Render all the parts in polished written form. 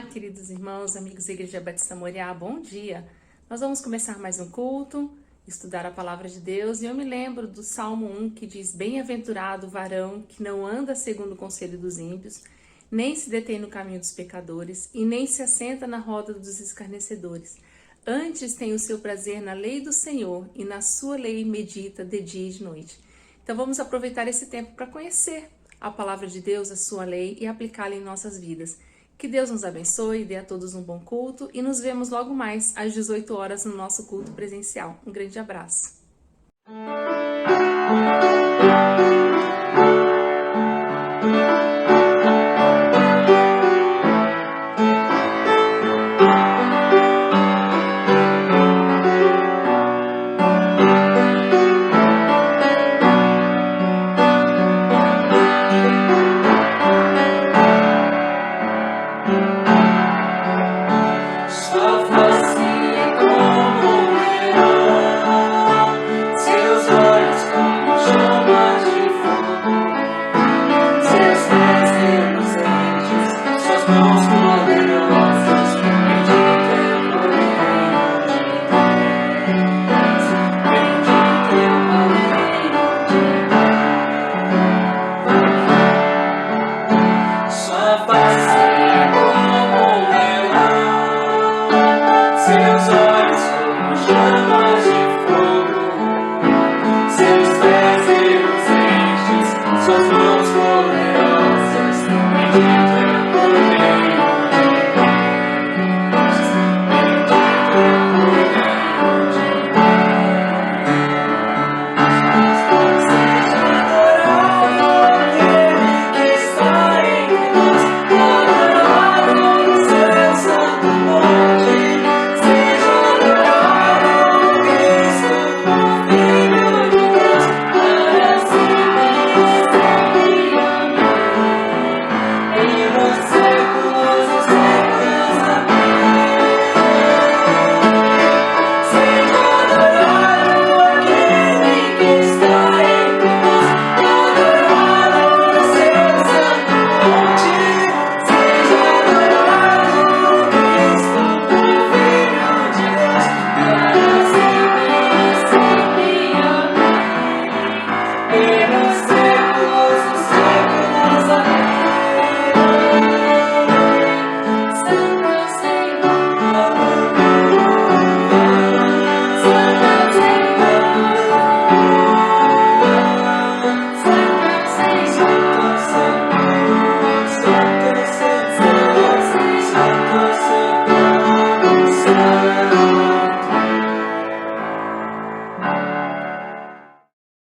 queridos irmãos, amigos da Igreja Batista Moriá, bom dia! Nós vamos começar mais um culto, estudar a Palavra de Deus, e eu me lembro do Salmo 1 que diz: Bem-aventurado o varão que não anda segundo o conselho dos ímpios, nem se detém no caminho dos pecadores, e nem se assenta na roda dos escarnecedores. Antes tem o seu prazer na lei do Senhor, e na sua lei medita de dia e de noite. Então vamos aproveitar esse tempo para conhecer a Palavra de Deus, a sua lei, e aplicá-la em nossas vidas. Que Deus nos abençoe, dê a todos um bom culto e nos vemos logo mais às 18 horas no nosso culto presencial. Um grande abraço.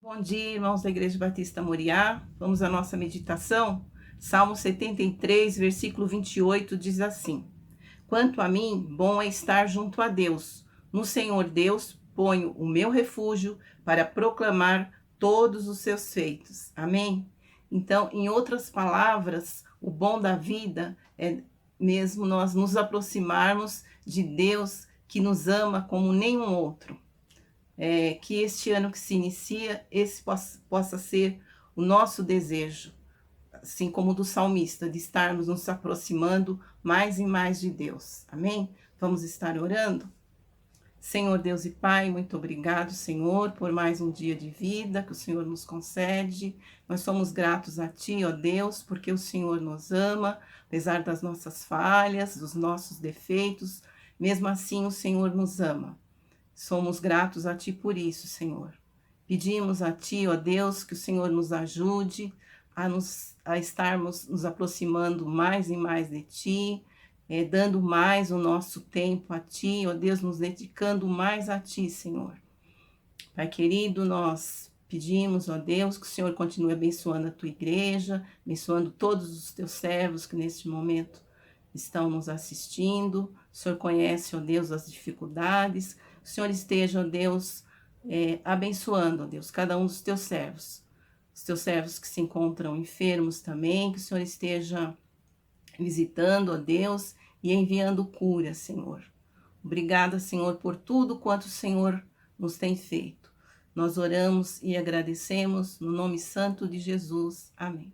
Bom dia, irmãos da Igreja Batista Moriá. Vamos à nossa meditação. Salmo 73, versículo 28, diz assim: Quanto a mim, bom é estar junto a Deus. No Senhor Deus ponho o meu refúgio para proclamar todos os seus feitos. Amém? Então, em outras palavras, o bom da vida é mesmo nós nos aproximarmos de Deus que nos ama como nenhum outro. Que este ano que se inicia, esse possa ser o nosso desejo, assim como o do salmista, de estarmos nos aproximando mais e mais de Deus. Amém? Vamos estar orando? Senhor Deus e Pai, muito obrigado, Senhor, por mais um dia de vida que o Senhor nos concede. Nós somos gratos a Ti, ó Deus, porque o Senhor nos ama, apesar das nossas falhas, dos nossos defeitos, mesmo assim o Senhor nos ama. Somos gratos a Ti por isso, Senhor. Pedimos a Ti, ó Deus, que o Senhor nos ajude a estarmos nos aproximando mais e mais de Ti, dando mais o nosso tempo a Ti, ó Deus, nos dedicando mais a Ti, Senhor. Pai querido, nós pedimos, ó Deus, que o Senhor continue abençoando a Tua igreja, abençoando todos os Teus servos que neste momento estão nos assistindo. O Senhor conhece, ó Deus, as dificuldades. O Senhor esteja, ó Deus, abençoando, ó Deus, cada um dos Teus servos. Os Teus servos que se encontram enfermos também, que o Senhor esteja visitando, ó Deus, e enviando cura, Senhor. Obrigada, Senhor, por tudo quanto o Senhor nos tem feito. Nós oramos e agradecemos no nome santo de Jesus. Amém.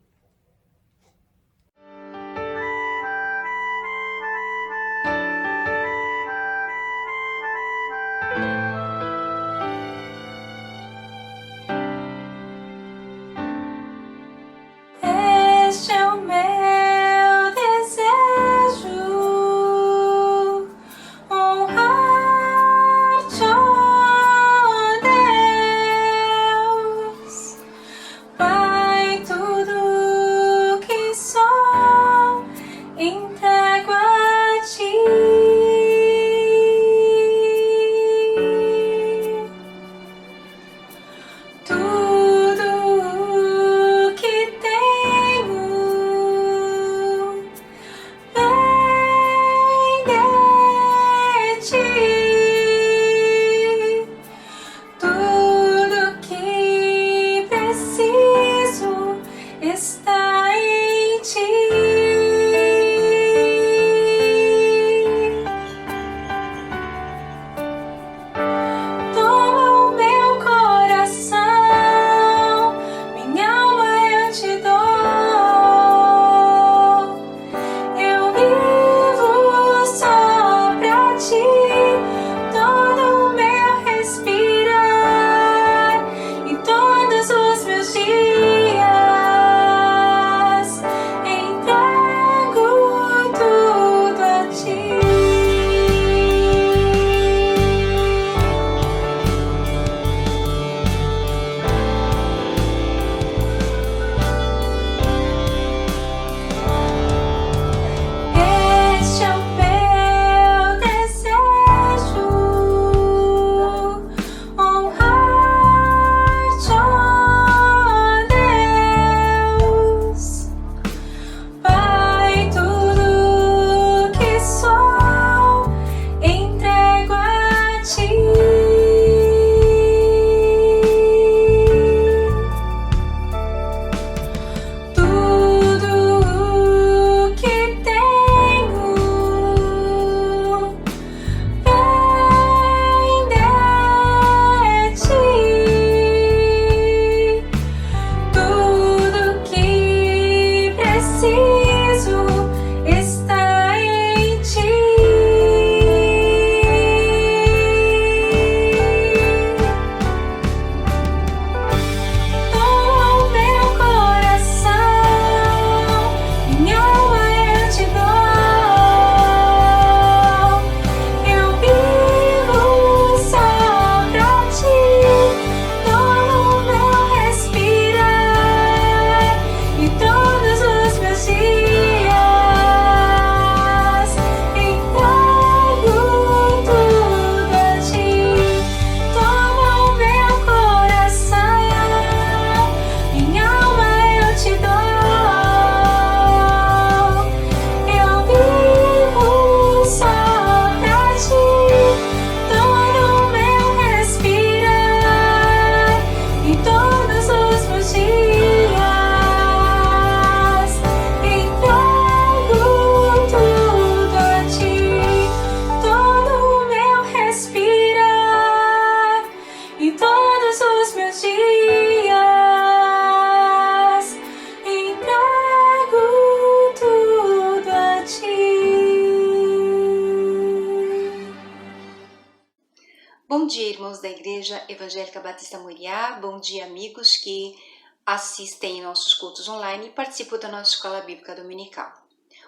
dia, irmãos da Igreja Evangélica Batista Moriá. Bom dia, amigos que assistem nossos cultos online e participam da nossa Escola Bíblica Dominical.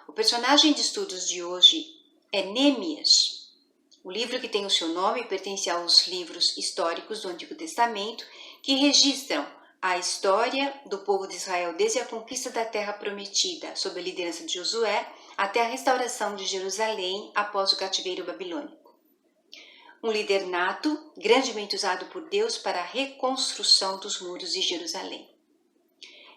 O personagem de estudos de hoje é Neemias. O livro que tem o seu nome pertence aos livros históricos do Antigo Testamento que registram a história do povo de Israel desde a conquista da Terra Prometida, sob a liderança de Josué, até a restauração de Jerusalém após o cativeiro babilônico. Um líder nato, grandemente usado por Deus para a reconstrução dos muros de Jerusalém.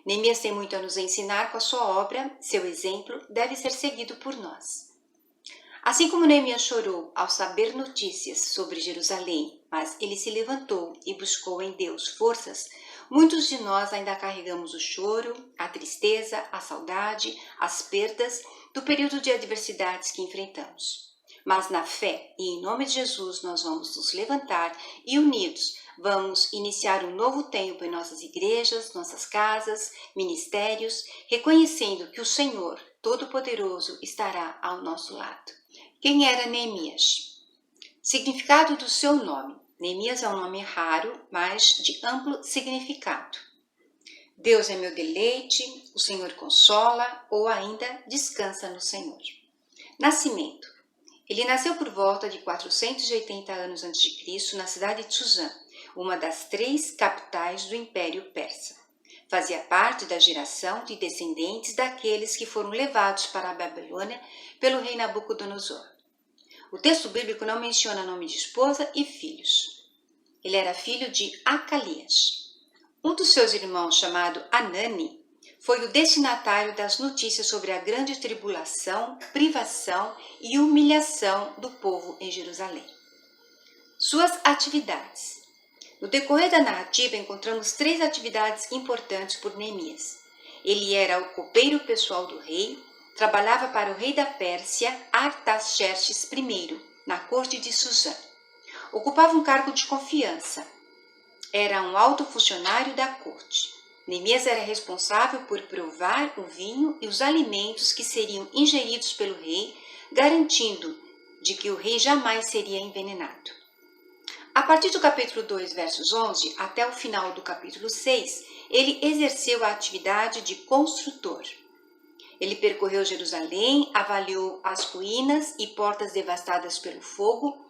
Neemias tem muito a nos ensinar com a sua obra, seu exemplo deve ser seguido por nós. Assim como Neemias chorou ao saber notícias sobre Jerusalém, mas ele se levantou e buscou em Deus forças, muitos de nós ainda carregamos o choro, a tristeza, a saudade, as perdas do período de adversidades que enfrentamos. Mas na fé e em nome de Jesus nós vamos nos levantar e unidos vamos iniciar um novo tempo em nossas igrejas, nossas casas, ministérios, reconhecendo que o Senhor Todo-Poderoso estará ao nosso lado. Quem era Neemias? Significado do seu nome. Neemias é um nome raro, mas de amplo significado. Deus é meu deleite, o Senhor consola ou ainda descansa no Senhor. Nascimento. Ele nasceu por volta de 480 anos a.C. na cidade de Suzã, uma das 3 capitais do Império Persa. Fazia parte da geração de descendentes daqueles que foram levados para a Babilônia pelo rei Nabucodonosor. O texto bíblico não menciona nome de esposa e filhos. Ele era filho de Acalias. Um dos seus irmãos, chamado Anani, foi o destinatário das notícias sobre a grande tribulação, privação e humilhação do povo em Jerusalém. Suas atividades. No decorrer da narrativa, encontramos 3 atividades importantes por Neemias. Ele era o copeiro pessoal do rei, trabalhava para o rei da Pérsia, Artaxerxes I, na corte de Suzã. Ocupava um cargo de confiança. Era um alto funcionário da corte. Neemias era responsável por provar o vinho e os alimentos que seriam ingeridos pelo rei, garantindo de que o rei jamais seria envenenado. A partir do capítulo 2, versos 11, até o final do capítulo 6, ele exerceu a atividade de construtor. Ele percorreu Jerusalém, avaliou as ruínas e portas devastadas pelo fogo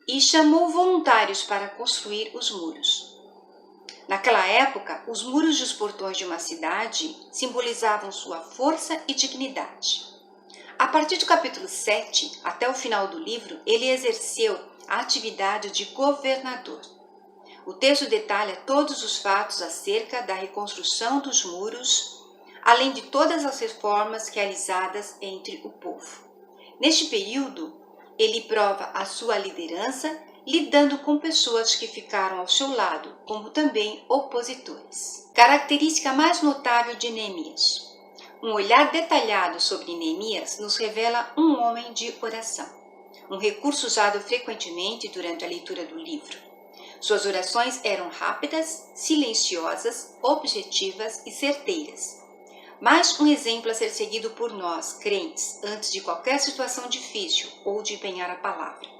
e chamou voluntários para construir os muros. Naquela época, os muros e os portões de uma cidade simbolizavam sua força e dignidade. A partir do capítulo 7, até o final do livro, ele exerceu a atividade de governador. O texto detalha todos os fatos acerca da reconstrução dos muros, além de todas as reformas realizadas entre o povo. Neste período, ele prova a sua liderança, lidando com pessoas que ficaram ao seu lado, como também opositores. Característica mais notável de Neemias. Um olhar detalhado sobre Neemias nos revela um homem de oração, um recurso usado frequentemente durante a leitura do livro. Suas orações eram rápidas, silenciosas, objetivas e certeiras. Mais um exemplo a ser seguido por nós, crentes, antes de qualquer situação difícil ou de empenhar a palavra.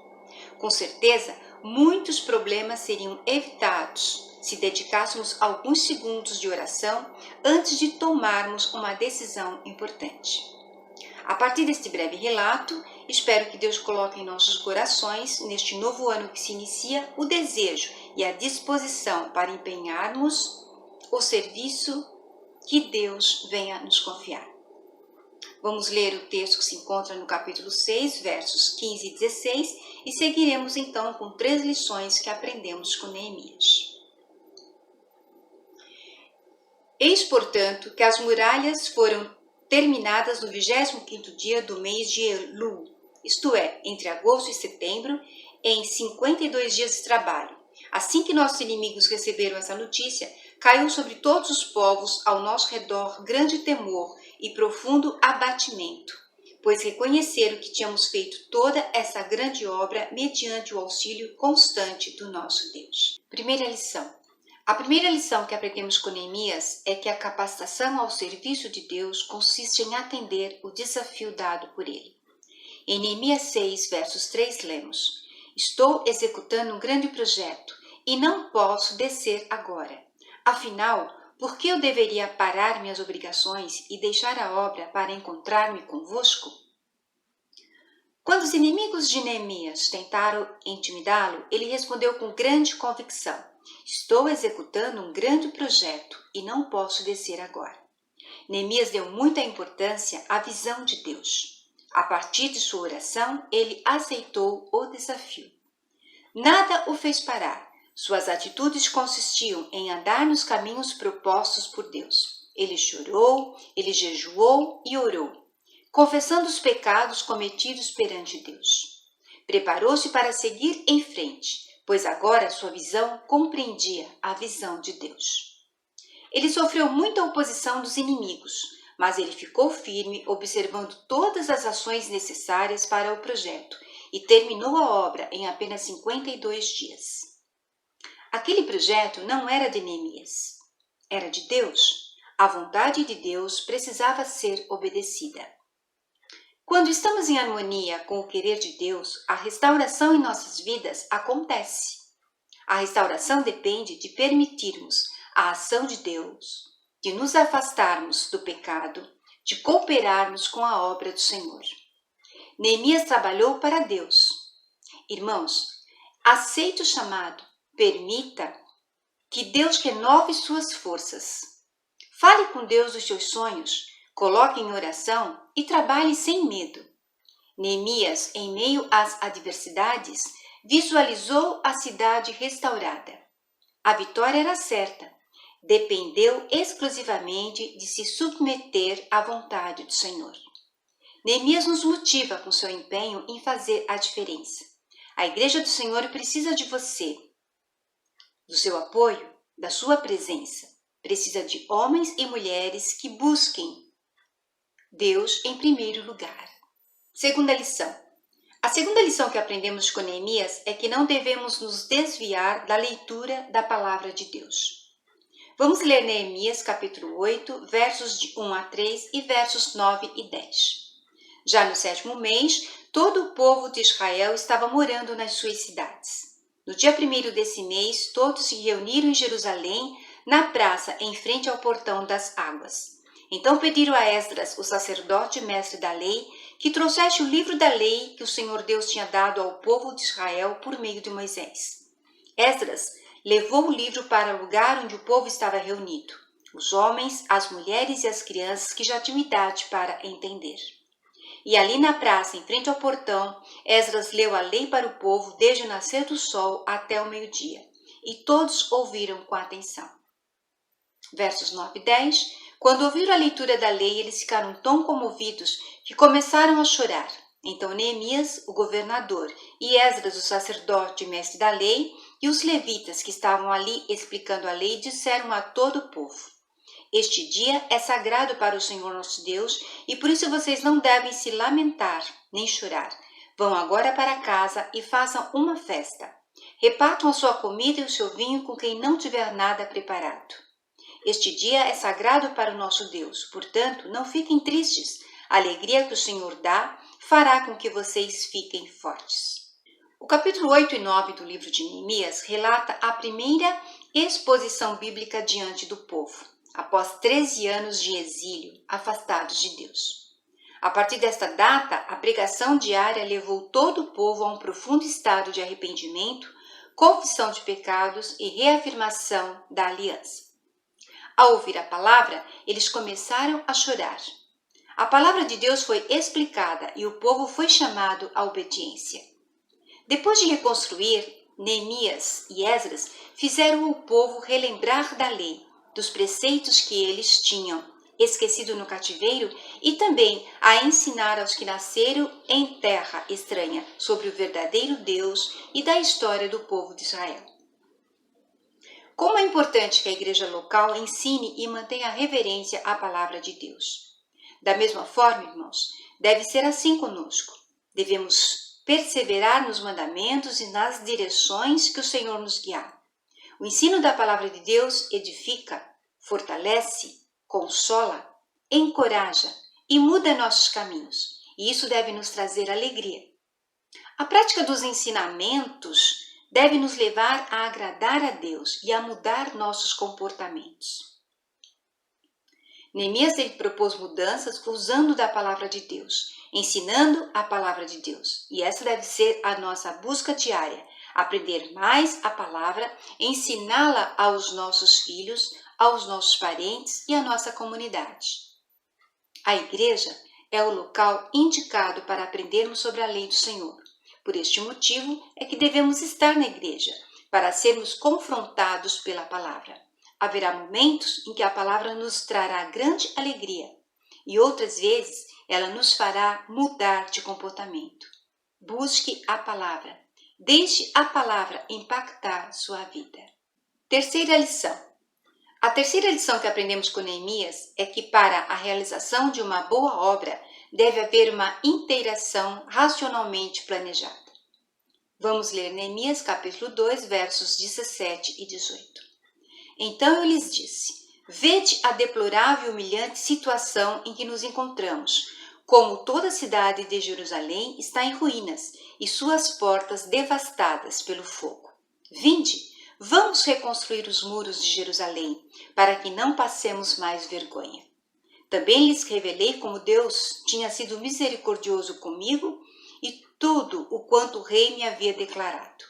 Com certeza, muitos problemas seriam evitados se dedicássemos alguns segundos de oração antes de tomarmos uma decisão importante. A partir deste breve relato, espero que Deus coloque em nossos corações, neste novo ano que se inicia, o desejo e a disposição para empenharmos o serviço que Deus venha nos confiar. Vamos ler o texto que se encontra no capítulo 6, versos 15 e 16, e seguiremos então com 3 lições que aprendemos com Neemias. Eis, portanto, que as muralhas foram terminadas no 25º dia do mês de Elul, isto é, entre agosto e setembro, em 52 dias de trabalho. Assim que nossos inimigos receberam essa notícia, caiu sobre todos os povos ao nosso redor grande temor e profundo abatimento, pois reconheceram que tínhamos feito toda essa grande obra mediante o auxílio constante do nosso Deus. Primeira lição. A primeira lição que aprendemos com Neemias é que a capacitação ao serviço de Deus consiste em atender o desafio dado por ele. Em Neemias 6, versos 3, lemos: Estou executando um grande projeto e não posso descer agora. Afinal, por que eu deveria parar minhas obrigações e deixar a obra para encontrar-me convosco? Quando os inimigos de Neemias tentaram intimidá-lo, ele respondeu com grande convicção: estou executando um grande projeto e não posso descer agora. Neemias deu muita importância à visão de Deus. A partir de sua oração, ele aceitou o desafio. Nada o fez parar. Suas atitudes consistiam em andar nos caminhos propostos por Deus. Ele chorou, ele jejuou e orou, confessando os pecados cometidos perante Deus. Preparou-se para seguir em frente, pois agora sua visão compreendia a visão de Deus. Ele sofreu muita oposição dos inimigos, mas ele ficou firme, observando todas as ações necessárias para o projeto e terminou a obra em apenas 52 dias. Aquele projeto não era de Neemias, era de Deus. A vontade de Deus precisava ser obedecida. Quando estamos em harmonia com o querer de Deus, a restauração em nossas vidas acontece. A restauração depende de permitirmos a ação de Deus, de nos afastarmos do pecado, de cooperarmos com a obra do Senhor. Neemias trabalhou para Deus. Irmãos, aceite o chamado, permita que Deus renove suas forças. Fale com Deus dos seus sonhos, coloque em oração e trabalhe sem medo. Neemias, em meio às adversidades, visualizou a cidade restaurada. A vitória era certa. Dependeu exclusivamente de se submeter à vontade do Senhor. Neemias nos motiva com seu empenho em fazer a diferença. A Igreja do Senhor precisa de você, do seu apoio, da sua presença. Precisa de homens e mulheres que busquem Deus em primeiro lugar. Segunda lição. A segunda lição que aprendemos com Neemias é que não devemos nos desviar da leitura da palavra de Deus. Vamos ler Neemias capítulo 8, versos de 1 a 3 e versos 9 e 10. Já no 7º mês, todo o povo de Israel estava morando nas suas cidades. No dia 1º desse mês, todos se reuniram em Jerusalém, na praça em frente ao portão das águas. Então pediram a Esdras, o sacerdote e mestre da lei, que trouxesse o livro da lei que o Senhor Deus tinha dado ao povo de Israel por meio de Moisés. Esdras levou o livro para o lugar onde o povo estava reunido, os homens, as mulheres e as crianças que já tinham idade para entender. E ali na praça, em frente ao portão, Esdras leu a lei para o povo desde o nascer do sol até o meio-dia, e todos ouviram com atenção. Versos 9 e 10. Quando ouviram a leitura da lei, eles ficaram tão comovidos que começaram a chorar. Então Neemias, o governador, e Esdras, o sacerdote e mestre da lei, e os levitas que estavam ali explicando a lei, disseram a todo o povo: este dia é sagrado para o Senhor nosso Deus, e por isso vocês não devem se lamentar nem chorar. Vão agora para casa e façam uma festa. Repartam a sua comida e o seu vinho com quem não tiver nada preparado. Este dia é sagrado para o nosso Deus, portanto, não fiquem tristes. A alegria que o Senhor dá fará com que vocês fiquem fortes. O capítulo 8 e 9 do livro de Neemias relata a primeira exposição bíblica diante do povo, após 13 anos de exílio, afastados de Deus. A partir desta data, a pregação diária levou todo o povo a um profundo estado de arrependimento, confissão de pecados e reafirmação da aliança. Ao ouvir a palavra, eles começaram a chorar. A palavra de Deus foi explicada e o povo foi chamado à obediência. Depois de reconstruir, Neemias e Esdras fizeram o povo relembrar da lei, dos preceitos que eles tinham esquecido no cativeiro e também a ensinar aos que nasceram em terra estranha sobre o verdadeiro Deus e da história do povo de Israel. Como é importante que a igreja local ensine e mantenha reverência à palavra de Deus. Da mesma forma, irmãos, deve ser assim conosco. Devemos perseverar nos mandamentos e nas direções que o Senhor nos guiar. O ensino da palavra de Deus edifica, fortalece, consola, encoraja e muda nossos caminhos. E isso deve nos trazer alegria. A prática dos ensinamentos deve nos levar a agradar a Deus e a mudar nossos comportamentos. Neemias propôs mudanças usando da palavra de Deus, ensinando a palavra de Deus. E essa deve ser a nossa busca diária, aprender mais a palavra, ensiná-la aos nossos filhos, aos nossos parentes e à nossa comunidade. A igreja é o local indicado para aprendermos sobre a lei do Senhor. Por este motivo é que devemos estar na igreja, para sermos confrontados pela palavra. Haverá momentos em que a palavra nos trará grande alegria e outras vezes ela nos fará mudar de comportamento. Busque a palavra. Deixe a palavra impactar sua vida. Terceira lição. A terceira lição que aprendemos com Neemias é que para a realização de uma boa obra deve haver uma interação racionalmente planejada. Vamos ler Neemias capítulo 2, versos 17 e 18. Então eu lhes disse: vede a deplorável e humilhante situação em que nos encontramos, como toda a cidade de Jerusalém está em ruínas e suas portas devastadas pelo fogo. Vinde, vamos reconstruir os muros de Jerusalém, para que não passemos mais vergonha. Também lhes revelei como Deus tinha sido misericordioso comigo e tudo o quanto o rei me havia declarado.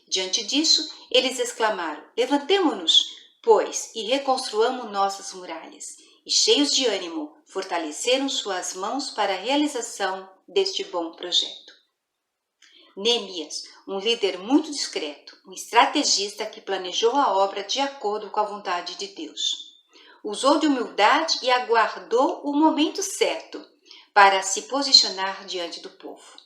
Diante disso, eles exclamaram: levantemo-nos, pois, e reconstruamos nossas muralhas. E cheios de ânimo, fortaleceram suas mãos para a realização deste bom projeto. Neemias, um líder muito discreto, um estrategista que planejou a obra de acordo com a vontade de Deus. Usou de humildade e aguardou o momento certo para se posicionar diante do povo.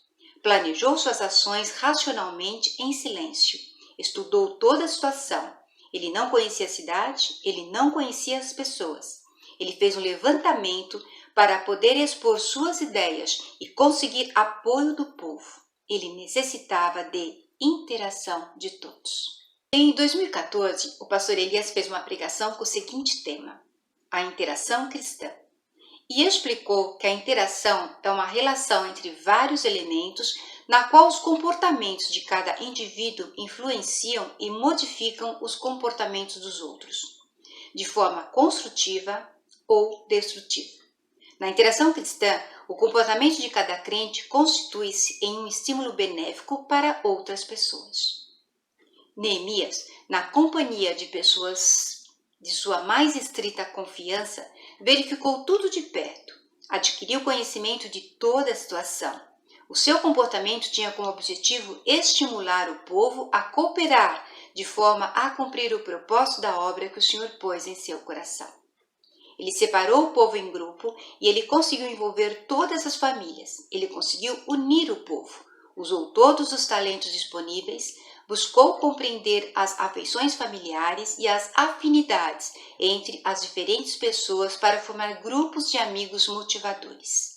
Planejou suas ações racionalmente em silêncio. Estudou toda a situação. Ele não conhecia a cidade, ele não conhecia as pessoas. Ele fez um levantamento para poder expor suas ideias e conseguir apoio do povo. Ele necessitava de interação de todos. Em 2014, o pastor Elias fez uma pregação com o seguinte tema: a interação cristã. E explicou que a interação é uma relação entre vários elementos na qual os comportamentos de cada indivíduo influenciam e modificam os comportamentos dos outros, de forma construtiva ou destrutiva. Na interação cristã, o comportamento de cada crente constitui-se em um estímulo benéfico para outras pessoas. Neemias, na companhia de pessoas de sua mais estrita confiança, verificou tudo de perto, adquiriu conhecimento de toda a situação. O seu comportamento tinha como objetivo estimular o povo a cooperar de forma a cumprir o propósito da obra que o Senhor pôs em seu coração. Ele separou o povo em grupo e ele conseguiu envolver todas as famílias. Ele conseguiu unir o povo, usou todos os talentos disponíveis, buscou compreender as afeições familiares e as afinidades entre as diferentes pessoas para formar grupos de amigos motivadores.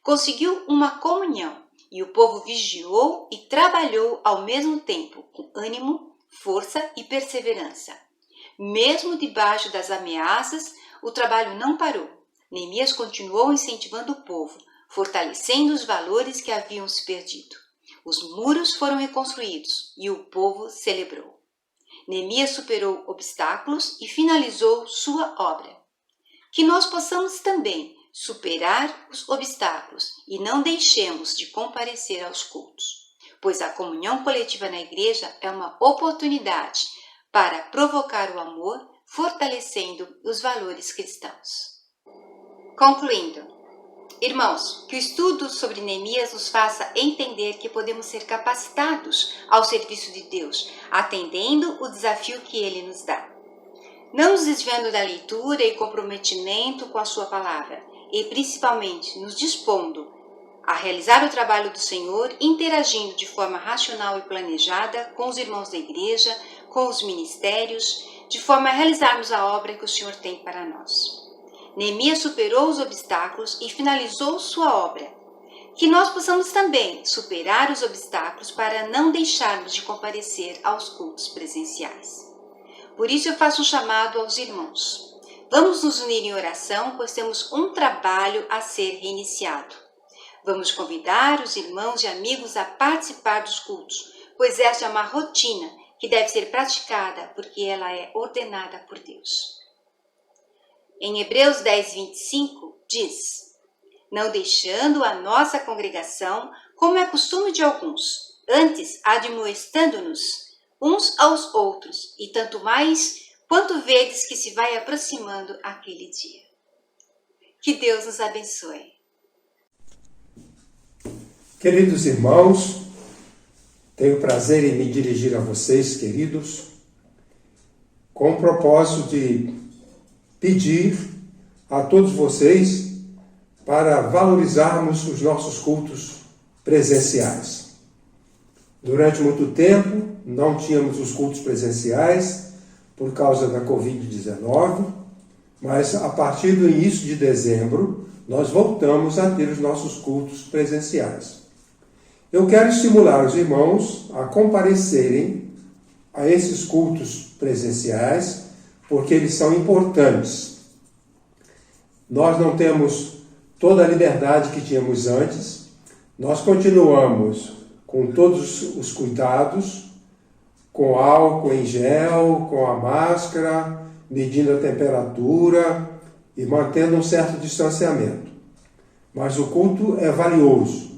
Conseguiu uma comunhão e o povo vigiou e trabalhou ao mesmo tempo com ânimo, força e perseverança. Mesmo debaixo das ameaças, o trabalho não parou. Neemias continuou incentivando o povo, fortalecendo os valores que haviam se perdido. Os muros foram reconstruídos e o povo celebrou. Neemias superou obstáculos e finalizou sua obra. Que nós possamos também superar os obstáculos e não deixemos de comparecer aos cultos, pois a comunhão coletiva na igreja é uma oportunidade para provocar o amor, fortalecendo os valores cristãos. Concluindo, irmãos, que o estudo sobre Neemias nos faça entender que podemos ser capacitados ao serviço de Deus, atendendo o desafio que Ele nos dá. Não nos desviando da leitura e comprometimento com a sua palavra, e principalmente nos dispondo a realizar o trabalho do Senhor, interagindo de forma racional e planejada com os irmãos da igreja, com os ministérios, de forma a realizarmos a obra que o Senhor tem para nós. Neemias superou os obstáculos e finalizou sua obra. Que nós possamos também superar os obstáculos para não deixarmos de comparecer aos cultos presenciais. Por isso eu faço um chamado aos irmãos. Vamos nos unir em oração, pois temos um trabalho a ser reiniciado. Vamos convidar os irmãos e amigos a participar dos cultos, pois esta é uma rotina que deve ser praticada porque ela é ordenada por Deus. Em Hebreus 10, 25, diz: não deixando a nossa congregação, como é costume de alguns, antes admoestando-nos uns aos outros, e tanto mais quanto vedes que se vai aproximando aquele dia. Que Deus nos abençoe. Queridos irmãos, tenho prazer em me dirigir a vocês, queridos, com o propósito de pedir a todos vocês para valorizarmos os nossos cultos presenciais. Durante muito tempo, não tínhamos os cultos presenciais por causa da Covid-19, mas a partir do início de dezembro, nós voltamos a ter os nossos cultos presenciais. Eu quero estimular os irmãos a comparecerem a esses cultos presenciais, porque eles são importantes. Nós não temos toda a liberdade que tínhamos antes, nós continuamos com todos os cuidados, com álcool em gel, com a máscara, medindo a temperatura e mantendo um certo distanciamento. Mas o culto é valioso.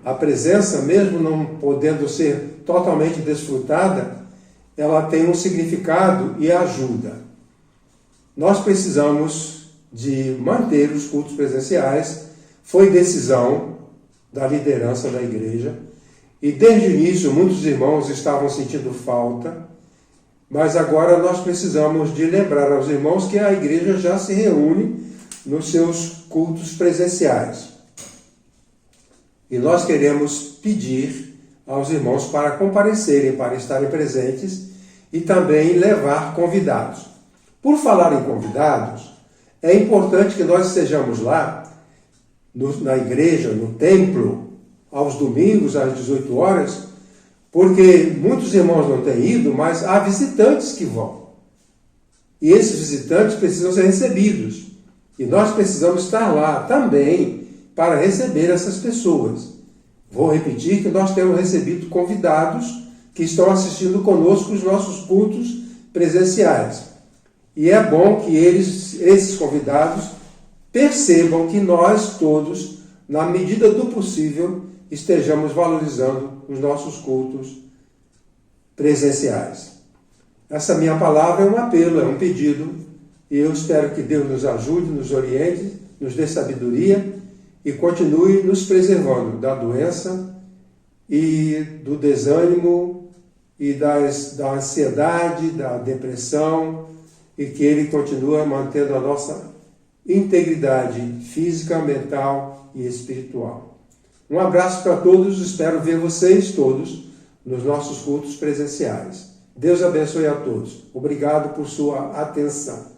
A presença, mesmo não podendo ser totalmente desfrutada, ela tem um significado e ajuda. Nós precisamos de manter os cultos presenciais. Foi decisão da liderança da igreja. E desde o início, muitos irmãos estavam sentindo falta. Mas agora nós precisamos de lembrar aos irmãos que a igreja já se reúne nos seus cultos presenciais. E nós queremos pedir aos irmãos para comparecerem, para estarem presentes e também levar convidados. Por falar em convidados, é importante que nós estejamos lá, na igreja, no templo, aos domingos, às 18 horas, porque muitos irmãos não têm ido, mas há visitantes que vão. E esses visitantes precisam ser recebidos. E nós precisamos estar lá também para receber essas pessoas. Vou repetir que nós temos recebido convidados que estão assistindo conosco os nossos cultos presenciais. E é bom que esses convidados percebam que nós todos, na medida do possível, estejamos valorizando os nossos cultos presenciais. Essa minha palavra é um apelo, é um pedido, e eu espero que Deus nos ajude, nos oriente, nos dê sabedoria e continue nos preservando da doença e do desânimo e da ansiedade, da depressão, e que Ele continue mantendo a nossa integridade física, mental e espiritual. Um abraço para todos, espero ver vocês todos nos nossos cultos presenciais. Deus abençoe a todos. Obrigado por sua atenção.